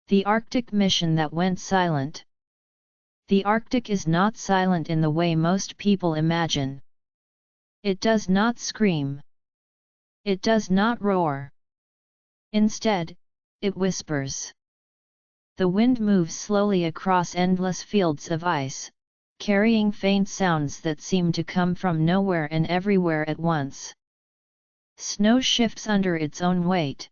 The Arctic mission that went silent. The Arctic is not silent in the way most people imagine. It does not scream. It does not roar. Instead, it whispers. The wind moves slowly across endless fields of ice, carrying faint sounds that seem to come from nowhere and everywhere at once. Snow shifts under its own weight.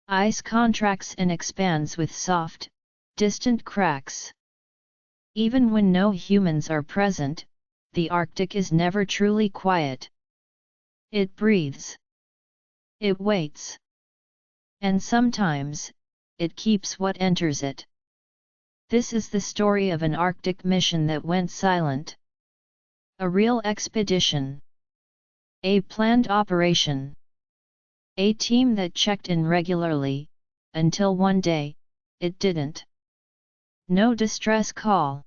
Ice contracts and expands with soft, distant cracks. Even when no humans are present, the Arctic is never truly quiet. It breathes. It waits. And sometimes, it keeps what enters it. This is the story of an Arctic mission that went silent. A real expedition. A planned operation. A team that checked in regularly, until one day, it didn't. No distress call.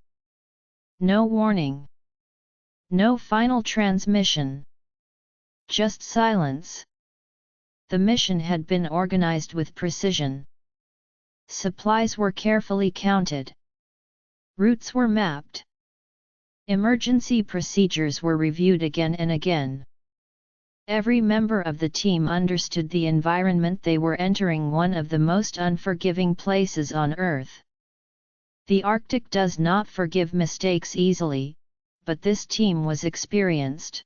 No warning. No final transmission. Just silence. The mission had been organized with precision. Supplies were carefully counted. Routes were mapped. Emergency procedures were reviewed again and again. Every member of the team understood the environment they were entering, one of the most unforgiving places on Earth. The Arctic does not forgive mistakes easily, but this team was experienced.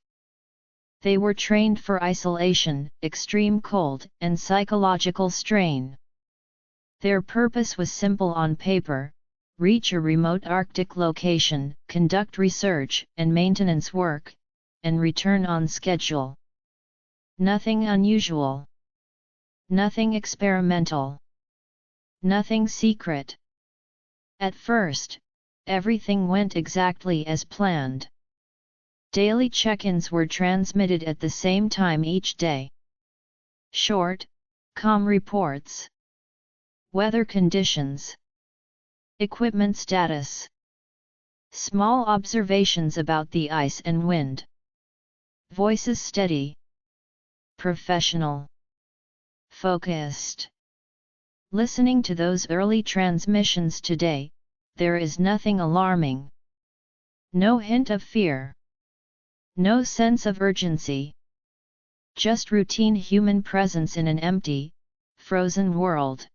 They were trained for isolation, extreme cold, and psychological strain. Their purpose was simple on paper: reach a remote Arctic location, conduct research and maintenance work, and return on schedule. Nothing unusual. Nothing experimental. Nothing secret. At first, everything went exactly as planned. Daily check-ins were transmitted at the same time each day. Short, calm reports. Weather conditions. Equipment status. Small observations about the ice and wind. Voices steady. Professional. Focused. Listening to those early transmissions today, there is nothing alarming. No hint of fear. No sense of urgency. Just routine human presence in an empty, frozen world.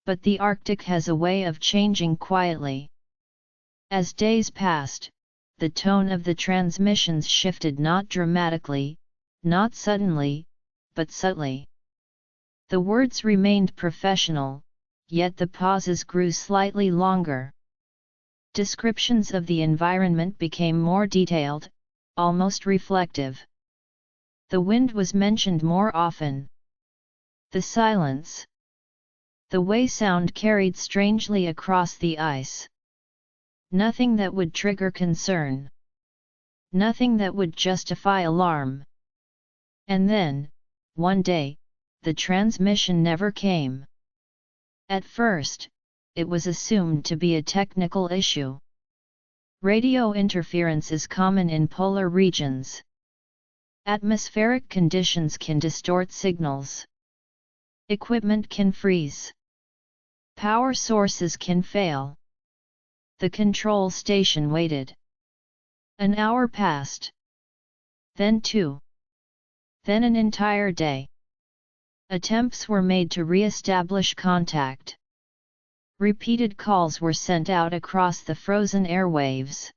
But the Arctic has a way of changing quietly. As days passed, the tone of the transmissions shifted, not dramatically, not suddenly, but subtly. The words remained professional, yet the pauses grew slightly longer. Descriptions of the environment became more detailed, almost reflective. The wind was mentioned more often. The silence. The way sound carried strangely across the ice. Nothing that would trigger concern. Nothing that would justify alarm. And then, one day, the transmission never came. At first, it was assumed to be a technical issue. Radio interference is common in polar regions. Atmospheric conditions can distort signals. Equipment can freeze. Power sources can fail. The control station waited. An hour passed. Then 2. Then an entire day. Attempts were made to re-establish contact. Repeated calls were sent out across the frozen airwaves.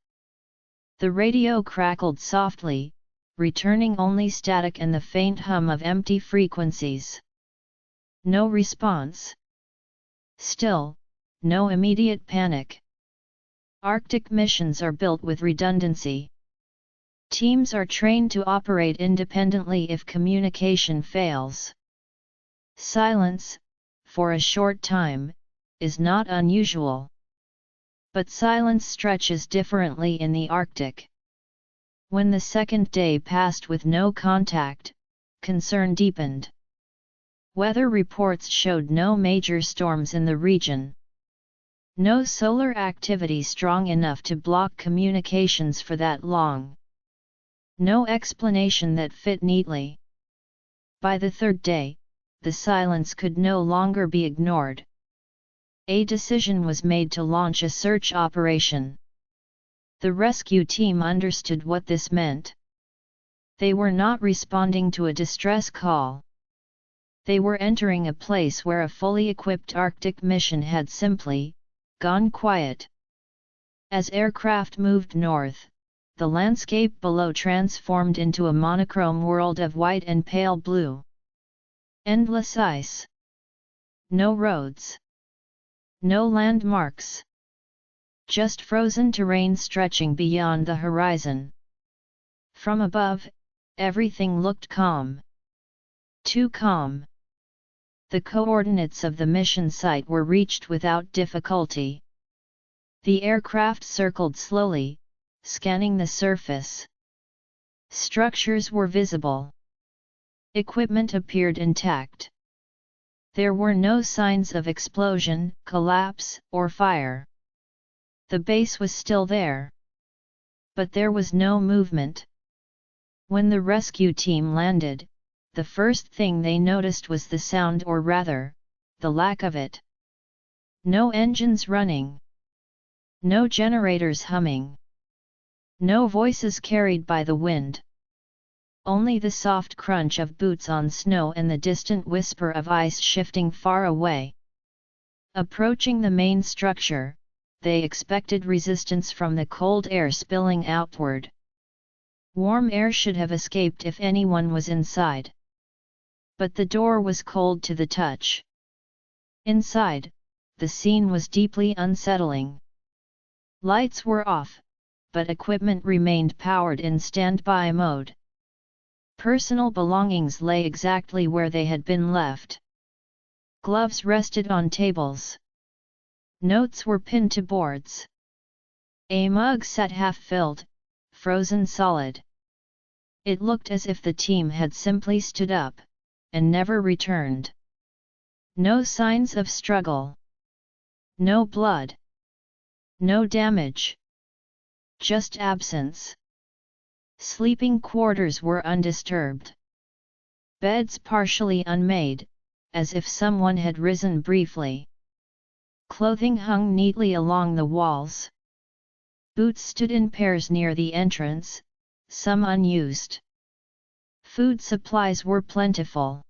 The radio crackled softly, returning only static and the faint hum of empty frequencies. No response. Still, no immediate panic. Arctic missions are built with redundancy. Teams are trained to operate independently if communication fails. Silence, for a short time, is not unusual. But silence stretches differently in the Arctic. When the second day passed with no contact, concern deepened. Weather reports showed no major storms in the region. No solar activity strong enough to block communications for that long. No explanation that fit neatly. By the third day, the silence could no longer be ignored. a decision was made to launch a search operation. The rescue team understood what this meant. They were not responding to a distress call. They were entering a place where a fully equipped Arctic mission had simply gone quiet. As aircraft moved north, the landscape below transformed into a monochrome world of white and pale blue. Endless ice. No roads. No landmarks. Just frozen terrain stretching beyond the horizon. From above, everything looked calm. Too calm. The coordinates of the mission site were reached without difficulty. The aircraft circled slowly, scanning the surface. Structures were visible. Equipment appeared intact. There were no signs of explosion, collapse, or fire. The base was still there. But there was no movement. When the rescue team landed, the first thing they noticed was the sound, or rather, the lack of it. No engines running. No generators humming. No voices carried by the wind. Only the soft crunch of boots on snow and the distant whisper of ice shifting far away. Approaching the main structure, they expected resistance from the cold air spilling outward. Warm air should have escaped if anyone was inside. But the door was cold to the touch. Inside, the scene was deeply unsettling. Lights were off, but equipment remained powered in standby mode. Personal belongings lay exactly where they had been left. Gloves rested on tables. Notes were pinned to boards. A mug sat half-filled, frozen solid. It looked as if the team had simply stood up, and never returned. No signs of struggle. No blood. No damage. Just absence. Sleeping quarters were undisturbed. Beds partially unmade, as if someone had risen briefly. Clothing hung neatly along the walls. Boots stood in pairs near the entrance, some unused. Food supplies were plentiful.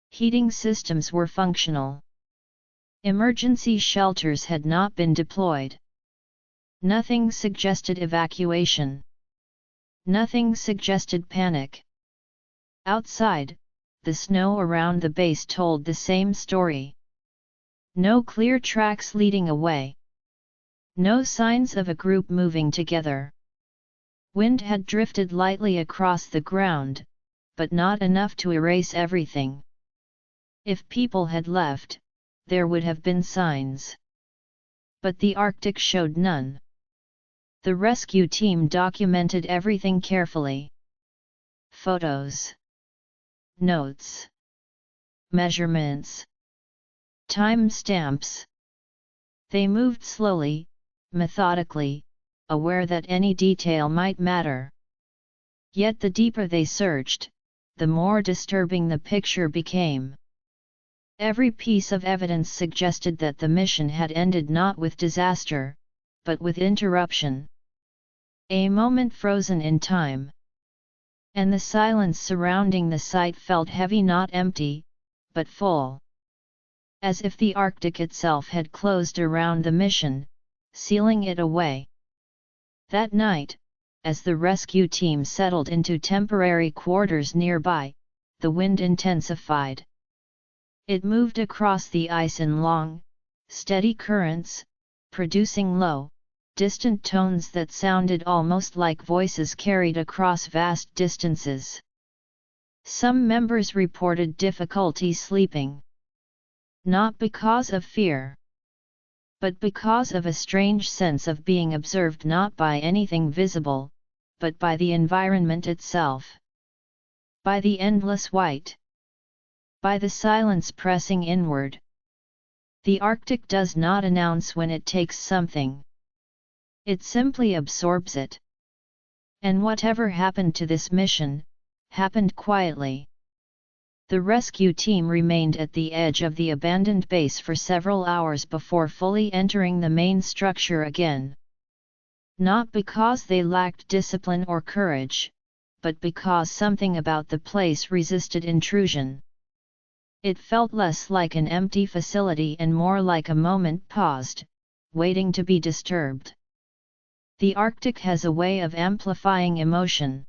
Heating systems were functional. Emergency shelters had not been deployed. Nothing suggested evacuation. Nothing suggested panic. Outside, the snow around the base told the same story. No clear tracks leading away. No signs of a group moving together. Wind had drifted lightly across the ground, but not enough to erase everything. If people had left, there would have been signs. But the Arctic showed none. The rescue team documented everything carefully. Photos. Notes. Measurements. Time stamps. They moved slowly, methodically, aware that any detail might matter. Yet the deeper they searched, the more disturbing the picture became. Every piece of evidence suggested that the mission had ended not with disaster, but with interruption. A moment frozen in time. And the silence surrounding the site felt heavy, not empty, but full. As if the Arctic itself had closed around the mission, sealing it away. That night, as the rescue team settled into temporary quarters nearby, the wind intensified. It moved across the ice in long, steady currents, producing low, distant tones that sounded almost like voices carried across vast distances. Some members reported difficulty sleeping. Not because of fear, but because of a strange sense of being observed not by anything visible, but by the environment itself. By the endless white. By the silence pressing inward. The Arctic does not announce when it takes something. It simply absorbs it. And whatever happened to this mission, happened quietly. The rescue team remained at the edge of the abandoned base for several hours before fully entering the main structure again. Not because they lacked discipline or courage, but because something about the place resisted intrusion. It felt less like an empty facility and more like a moment paused, waiting to be disturbed. The Arctic has a way of amplifying emotion.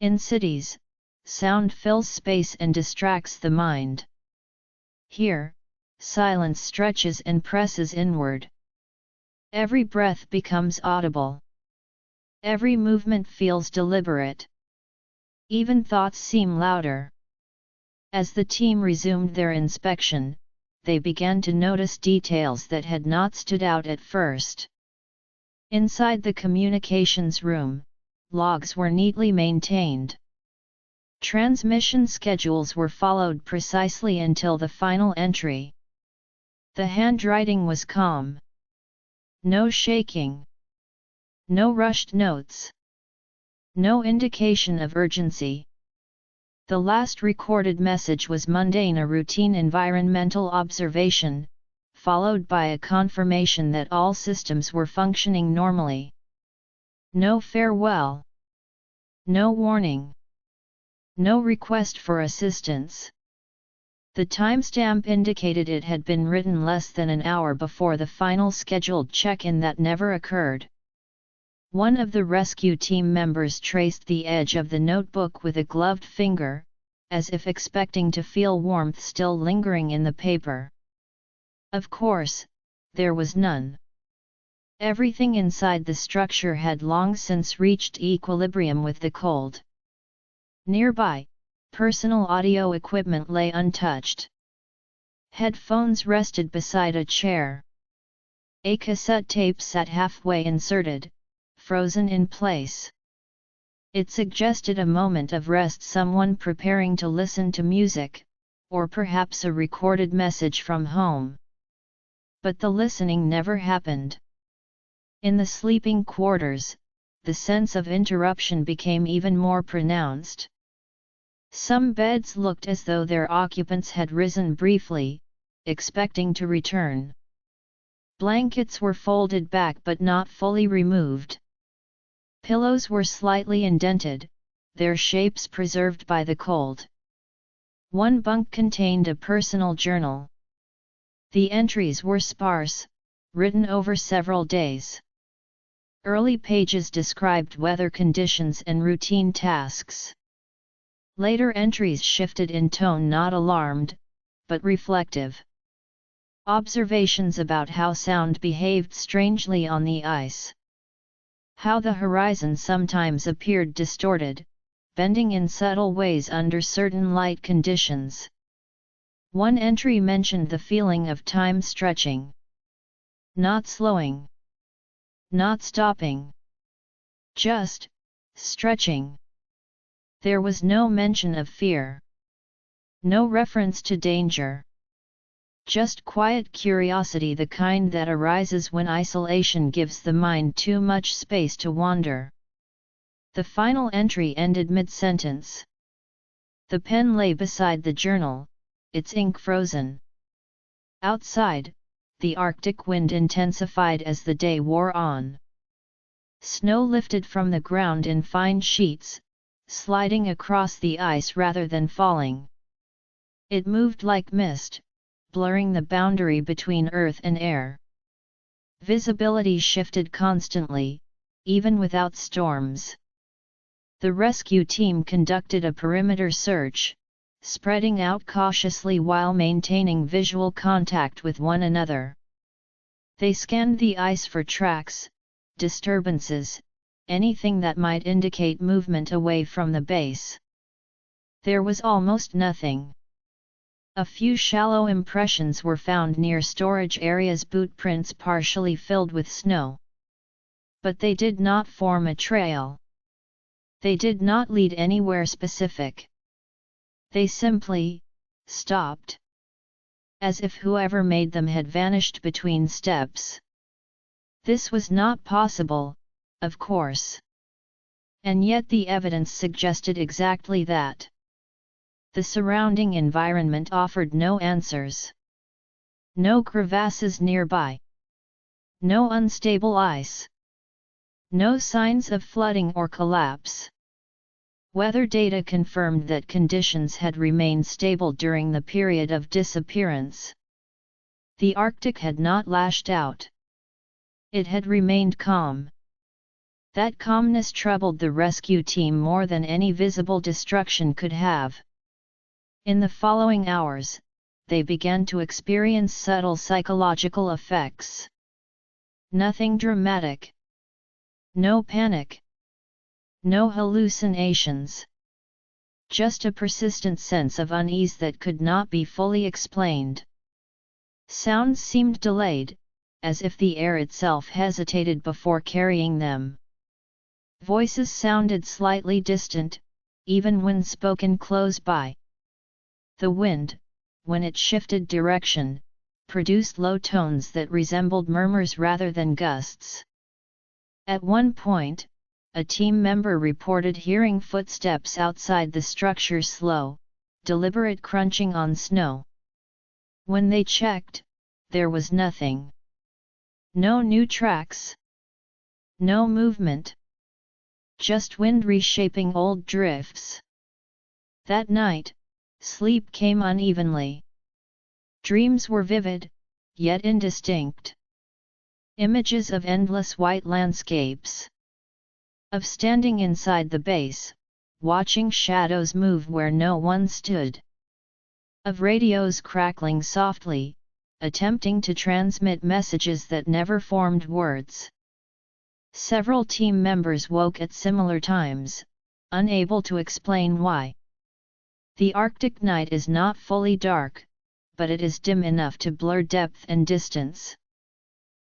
In cities, sound fills space and distracts the mind. Here, silence stretches and presses inward. Every breath becomes audible. Every movement feels deliberate. Even thoughts seem louder. As the team resumed their inspection, they began to notice details that had not stood out at first. Inside the communications room, logs were neatly maintained. Transmission schedules were followed precisely until the final entry. The handwriting was calm. No shaking. No rushed notes. No indication of urgency. The last recorded message was mundane, a routine environmental observation, followed by a confirmation that all systems were functioning normally. No farewell. No warning. No request for assistance. The timestamp indicated it had been written less than an hour before the final scheduled check-in that never occurred. One of the rescue team members traced the edge of the notebook with a gloved finger, as if expecting to feel warmth still lingering in the paper. Of course, there was none. Everything inside the structure had long since reached equilibrium with the cold. Nearby, personal audio equipment lay untouched. Headphones rested beside a chair. A cassette tape sat halfway inserted, frozen in place. It suggested a moment of rest, someone preparing to listen to music, or perhaps a recorded message from home. But the listening never happened. In the sleeping quarters, the sense of interruption became even more pronounced. Some beds looked as though their occupants had risen briefly, expecting to return. Blankets were folded back but not fully removed. Pillows were slightly indented, their shapes preserved by the cold. One bunk contained a personal journal. The entries were sparse, written over several days. Early pages described weather conditions and routine tasks. Later entries shifted in tone, not alarmed, but reflective. Observations about how sound behaved strangely on the ice. How the horizon sometimes appeared distorted, bending in subtle ways under certain light conditions. One entry mentioned the feeling of time stretching. Not slowing. Not stopping. Just stretching. There was no mention of fear. No reference to danger. Just quiet curiosity, the kind that arises when isolation gives the mind too much space to wander. The final entry ended mid-sentence. The pen lay beside the journal, its ink frozen. Outside, the Arctic wind intensified as the day wore on. Snow lifted from the ground in fine sheets, sliding across the ice rather than falling. It moved like mist, blurring the boundary between earth and air. Visibility shifted constantly, even without storms. The rescue team conducted a perimeter search, spreading out cautiously while maintaining visual contact with one another. They scanned the ice for tracks, disturbances, anything that might indicate movement away from the base. There was almost nothing. A few shallow impressions were found near storage areas, boot prints partially filled with snow. But they did not form a trail. They did not lead anywhere specific. They simply stopped. As if whoever made them had vanished between steps. This was not possible, of course. And yet the evidence suggested exactly that. The surrounding environment offered no answers. No crevasses nearby. No unstable ice. No signs of flooding or collapse. Weather data confirmed that conditions had remained stable during the period of disappearance. The Arctic had not lashed out. It had remained calm. That calmness troubled the rescue team more than any visible destruction could have. In the following hours, they began to experience subtle psychological effects. Nothing dramatic. No panic. No hallucinations. Just a persistent sense of unease that could not be fully explained. Sounds seemed delayed, as if the air itself hesitated before carrying them. Voices sounded slightly distant, even when spoken close by. The wind, when it shifted direction, produced low tones that resembled murmurs rather than gusts. At one point, a team member reported hearing footsteps outside the structure's slow, deliberate crunching on snow. When they checked, there was nothing. No new tracks. No movement. Just wind reshaping old drifts. That night, sleep came unevenly. Dreams were vivid, yet indistinct. Images of endless white landscapes. Of standing inside the base, watching shadows move where no one stood. Of radios crackling softly, attempting to transmit messages that never formed words. Several team members woke at similar times, unable to explain why. The Arctic night is not fully dark, but it is dim enough to blur depth and distance.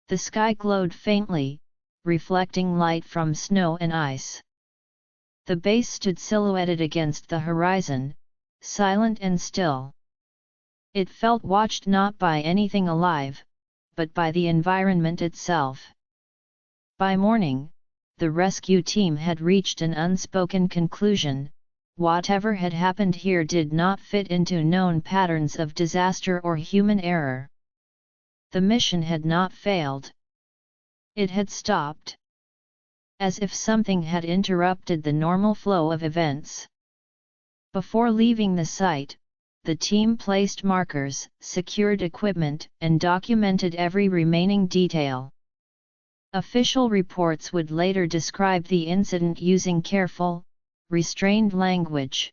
The sky glowed faintly, reflecting light from snow and ice. The base stood silhouetted against the horizon, silent and still. It felt watched not by anything alive, but by the environment itself. By morning, the rescue team had reached an unspoken conclusion: whatever had happened here did not fit into known patterns of disaster or human error. The mission had not failed. It had stopped. As if something had interrupted the normal flow of events. Before leaving the site, the team placed markers, secured equipment, and documented every remaining detail. Official reports would later describe the incident using careful, restrained language.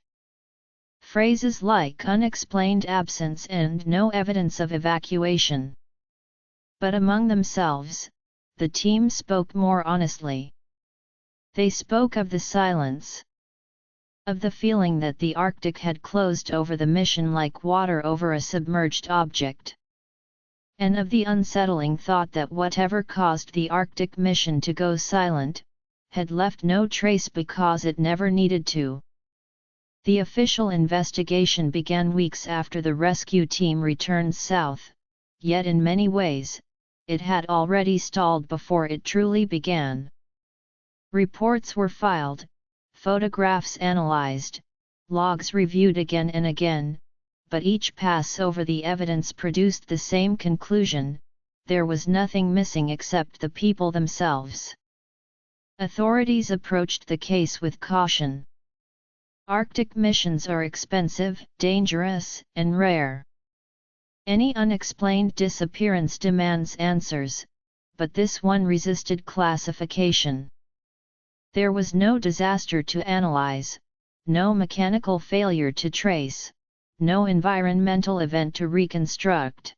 Phrases like unexplained absence and no evidence of evacuation. But among themselves, the team spoke more honestly. They spoke of the silence. Of the feeling that the Arctic had closed over the mission like water over a submerged object. And of the unsettling thought that whatever caused the Arctic mission to go silent, had left no trace because it never needed to. The official investigation began weeks after the rescue team returned south, yet in many ways, it had already stalled before it truly began. Reports were filed, photographs analyzed, logs reviewed again and again, but each pass over the evidence produced the same conclusion: there was nothing missing except the people themselves. Authorities approached the case with caution. Arctic missions are expensive, dangerous, and rare. Any unexplained disappearance demands answers, but this one resisted classification. There was no disaster to analyze, no mechanical failure to trace, no environmental event to reconstruct.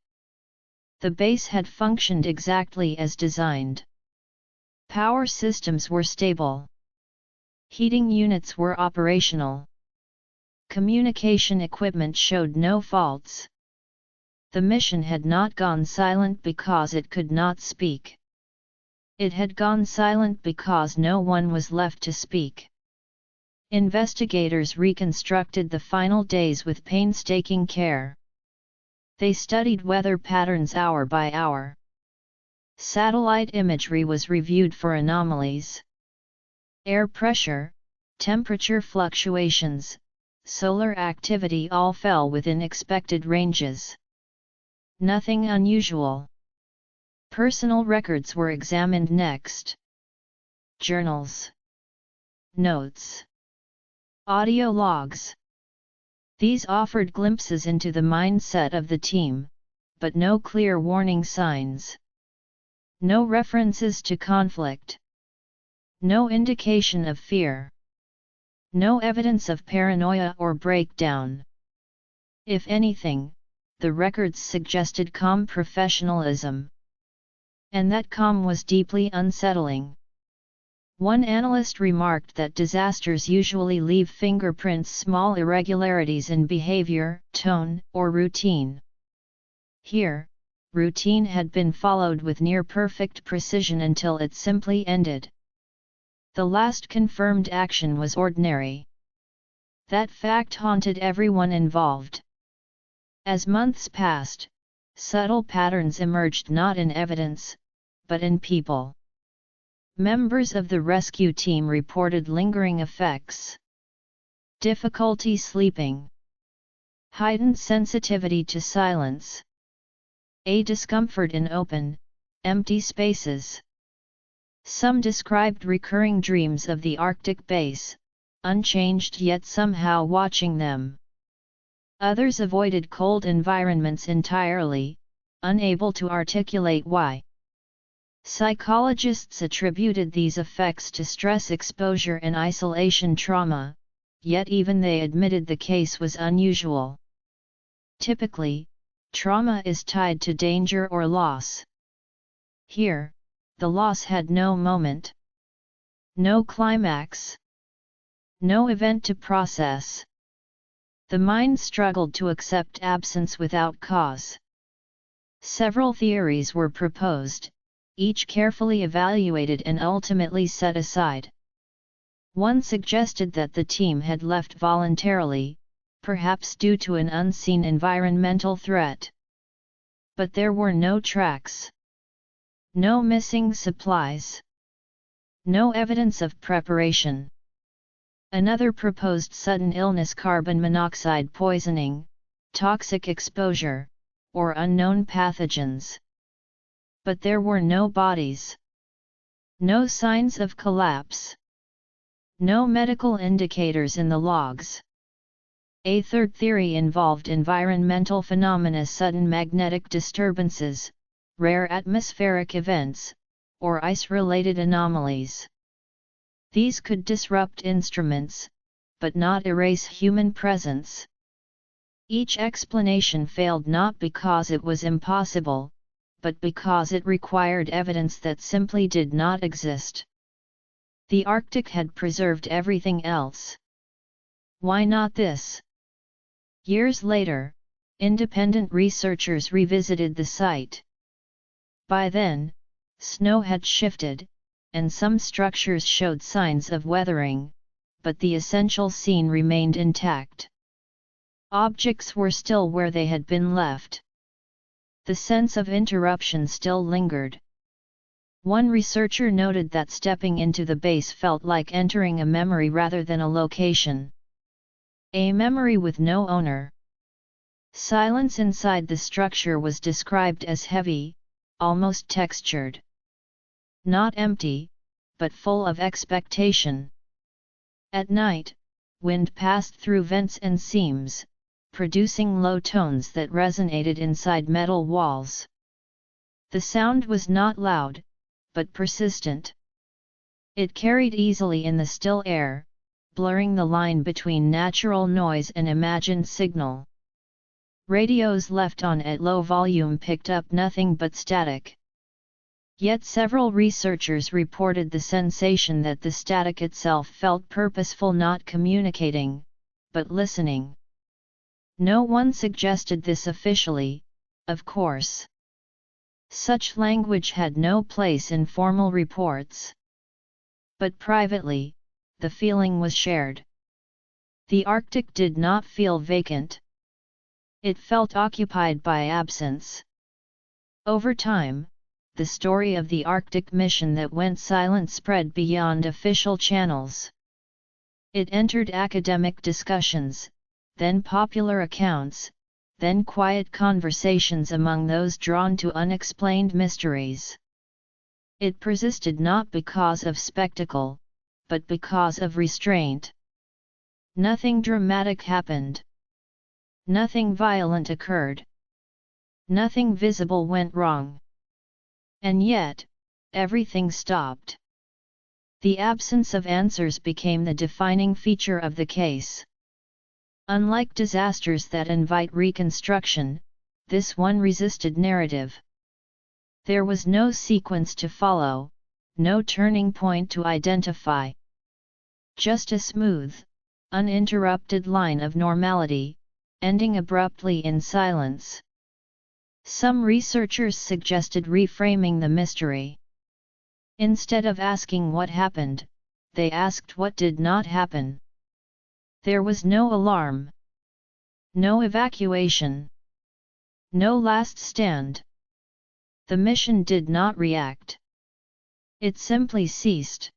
The base had functioned exactly as designed. Power systems were stable. Heating units were operational. Communication equipment showed no faults. The mission had not gone silent because it could not speak. It had gone silent because no one was left to speak. Investigators reconstructed the final days with painstaking care. They studied weather patterns hour by hour. Satellite imagery was reviewed for anomalies. Air pressure, temperature fluctuations, solar activity all fell within expected ranges. Nothing unusual. Personal records were examined next. Journals. Notes. Audio logs. These offered glimpses into the mindset of the team, but no clear warning signs. No references to conflict. No indication of fear. No evidence of paranoia or breakdown. If anything, the records suggested calm professionalism. And that calm was deeply unsettling. One analyst remarked that disasters usually leave fingerprints, small irregularities in behavior, tone, or routine. Here, routine had been followed with near-perfect precision until it simply ended. The last confirmed action was ordinary. That fact haunted everyone involved. As months passed, subtle patterns emerged not in evidence, but in people. Members of the rescue team reported lingering effects. Difficulty sleeping. Heightened sensitivity to silence. A discomfort in open, empty spaces. Some described recurring dreams of the Arctic base, unchanged yet somehow watching them. Others avoided cold environments entirely, unable to articulate why. Psychologists attributed these effects to stress exposure and isolation trauma, yet even they admitted the case was unusual. Typically, trauma is tied to danger or loss. Here, the loss had no moment. No climax. No event to process. The mind struggled to accept absence without cause. Several theories were proposed, each carefully evaluated and ultimately set aside. One suggested that the team had left voluntarily, perhaps due to an unseen environmental threat. But there were no tracks. No missing supplies. No evidence of preparation. Another proposed sudden illness, carbon monoxide poisoning, toxic exposure, or unknown pathogens. But there were no bodies. No signs of collapse. No medical indicators in the logs. A third theory involved environmental phenomena, sudden magnetic disturbances, rare atmospheric events, or ice-related anomalies. These could disrupt instruments, but not erase human presence. Each explanation failed not because it was impossible, but because it required evidence that simply did not exist. The Arctic had preserved everything else. Why not this? Years later, independent researchers revisited the site. By then, snow had shifted, and some structures showed signs of weathering, but the essential scene remained intact. Objects were still where they had been left. The sense of interruption still lingered. One researcher noted that stepping into the base felt like entering a memory rather than a location. A memory with no owner. Silence inside the structure was described as heavy, almost textured. Not empty, but full of expectation. At night, wind passed through vents and seams, producing low tones that resonated inside metal walls. The sound was not loud, but persistent. It carried easily in the still air, blurring the line between natural noise and imagined signal. Radios left on at low volume picked up nothing but static. Yet several researchers reported the sensation that the static itself felt purposeful, not communicating, but listening. No one suggested this officially, of course. Such language had no place in formal reports. But privately, the feeling was shared. The Arctic did not feel vacant. It felt occupied by absence. Over time, the story of the Arctic mission that went silent spread beyond official channels. It entered academic discussions, then popular accounts, then quiet conversations among those drawn to unexplained mysteries. It persisted not because of spectacle, but because of restraint. Nothing dramatic happened. Nothing violent occurred. Nothing visible went wrong. And yet, everything stopped. The absence of answers became the defining feature of the case. Unlike disasters that invite reconstruction, this one resisted narrative. There was no sequence to follow, no turning point to identify. Just a smooth, uninterrupted line of normality, ending abruptly in silence. Some researchers suggested reframing the mystery. Instead of asking what happened, they asked what did not happen. There was no alarm. No evacuation. No last stand. The mission did not react. It simply ceased.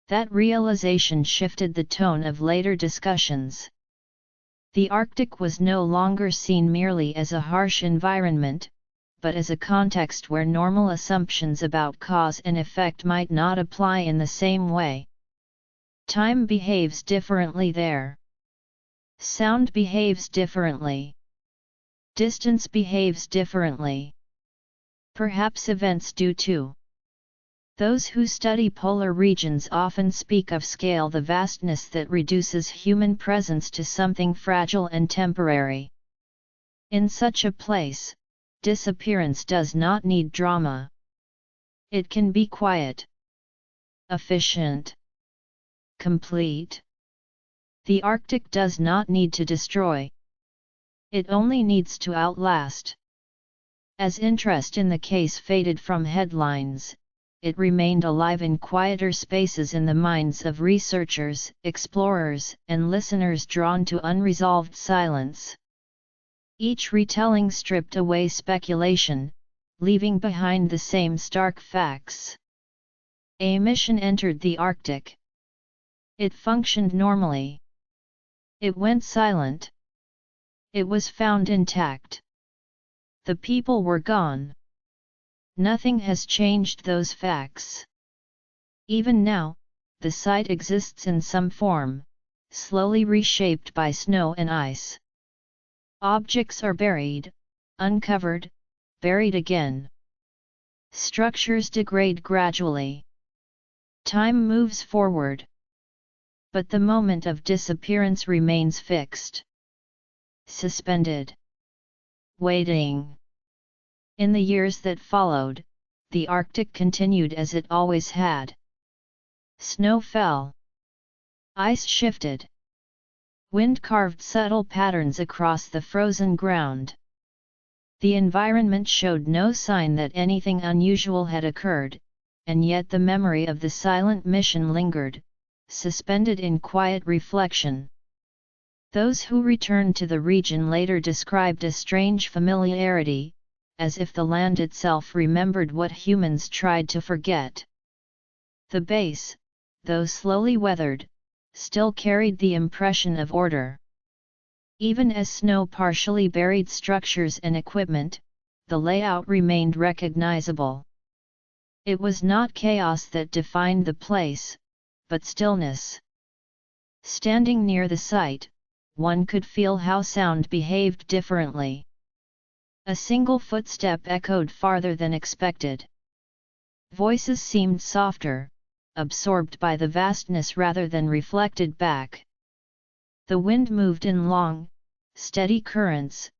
That realization shifted the tone of later discussions. The Arctic was no longer seen merely as a harsh environment, but as a context where normal assumptions about cause and effect might not apply in the same way. Time behaves differently there. Sound behaves differently. Distance behaves differently. Perhaps events do too. Those who study polar regions often speak of scale, the vastness that reduces human presence to something fragile and temporary. In such a place, disappearance does not need drama. It can be quiet, efficient, complete. The Arctic does not need to destroy. It only needs to outlast. As interest in the case faded from headlines, it remained alive in quieter spaces in the minds of researchers, explorers, and listeners drawn to unresolved silence. Each retelling stripped away speculation, leaving behind the same stark facts. A mission entered the Arctic. It functioned normally. It went silent. It was found intact. The people were gone. Nothing has changed those facts. Even now, the site exists in some form, slowly reshaped by snow and ice. Objects are buried, uncovered, buried again. Structures degrade gradually. Time moves forward. But the moment of disappearance remains fixed. Suspended. Waiting. In the years that followed, the Arctic continued as it always had. Snow fell. Ice shifted. Wind carved subtle patterns across the frozen ground. The environment showed no sign that anything unusual had occurred, and yet the memory of the silent mission lingered, suspended in quiet reflection. Those who returned to the region later described a strange familiarity, as if the land itself remembered what humans tried to forget. The base, though slowly weathered, still carried the impression of order. Even as snow partially buried structures and equipment, the layout remained recognizable. It was not chaos that defined the place, but stillness. Standing near the site, one could feel how sound behaved differently. A single footstep echoed farther than expected. Voices seemed softer, absorbed by the vastness rather than reflected back. The wind moved in long, steady currents,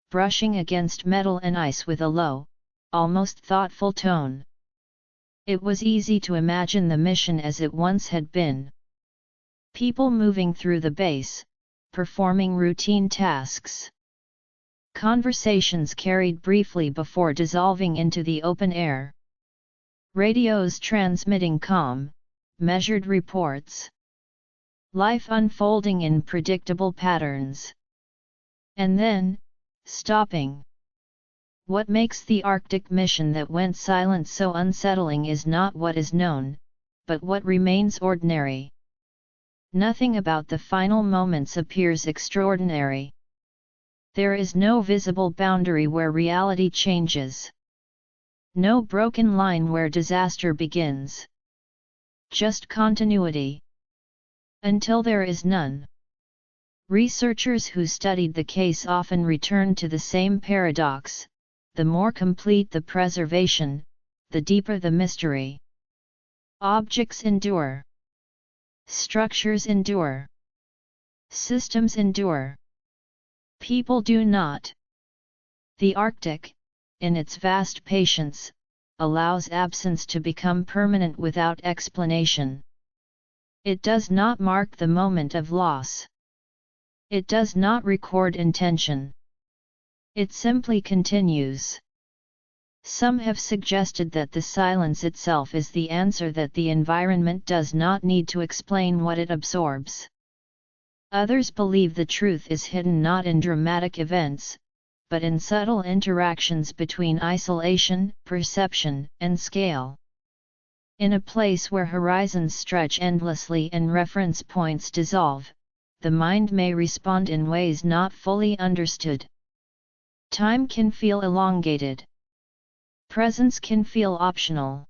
brushing against metal and ice with a low, almost thoughtful tone. It was easy to imagine the mission as it once had been. People moving through the base, performing routine tasks. Conversations carried briefly before dissolving into the open air. Radios transmitting calm, measured reports. Life unfolding in predictable patterns. And then, stopping. What makes the Arctic mission that went silent so unsettling is not what is known, but what remains ordinary. Nothing about the final moments appears extraordinary. There is no visible boundary where reality changes. No broken line where disaster begins. Just continuity. Until there is none. Researchers who studied the case often return to the same paradox: the more complete the preservation, the deeper the mystery. Objects endure. Structures endure. Systems endure. People do not. The Arctic, in its vast patience, allows absence to become permanent without explanation. It does not mark the moment of loss. It does not record intention. It simply continues. Some have suggested that the silence itself is the answer, that the environment does not need to explain what it absorbs. Others believe the truth is hidden not in dramatic events, but in subtle interactions between isolation, perception, and scale. In a place where horizons stretch endlessly and reference points dissolve, the mind may respond in ways not fully understood. Time can feel elongated. Presence can feel optional.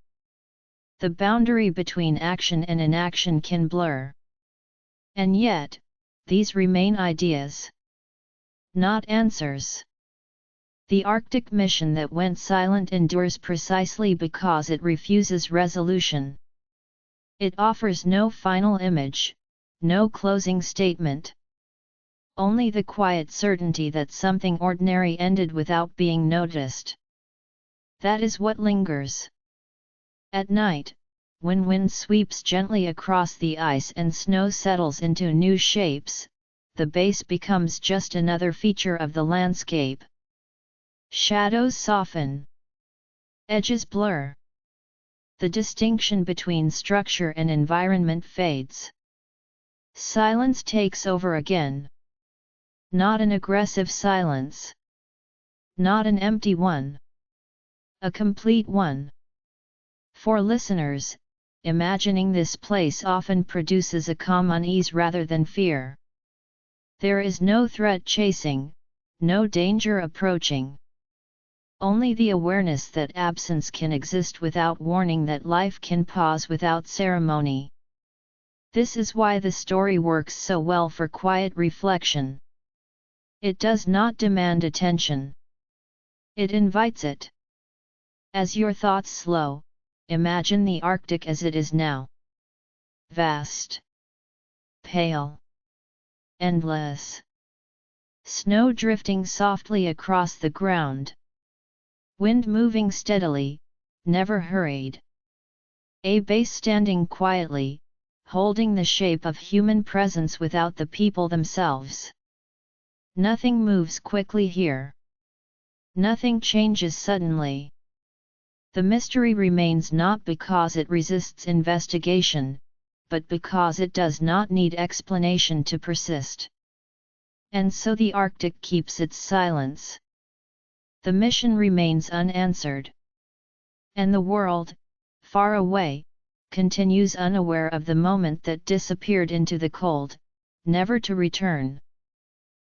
The boundary between action and inaction can blur. And yet, these remain ideas, not answers. The Arctic mission that went silent endures precisely because it refuses resolution. It offers no final image, no closing statement. Only the quiet certainty that something ordinary ended without being noticed. That is what lingers. At night, when wind sweeps gently across the ice and snow settles into new shapes, the base becomes just another feature of the landscape. Shadows soften. Edges blur. The distinction between structure and environment fades. Silence takes over again. Not an aggressive silence. Not an empty one. A complete one. For listeners, imagining this place often produces a calm unease rather than fear. There is no threat chasing, no danger approaching. Only the awareness that absence can exist without warning, that life can pause without ceremony. This is why the story works so well for quiet reflection. It does not demand attention. It invites it. As your thoughts slow, imagine the Arctic as it is now. Vast. Pale. Endless. Snow drifting softly across the ground. Wind moving steadily, never hurried. A base standing quietly, holding the shape of human presence without the people themselves. Nothing moves quickly here. Nothing changes suddenly. The mystery remains not because it resists investigation, but because it does not need explanation to persist. And so the Arctic keeps its silence. The mission remains unanswered. And the world, far away, continues unaware of the moment that disappeared into the cold, never to return.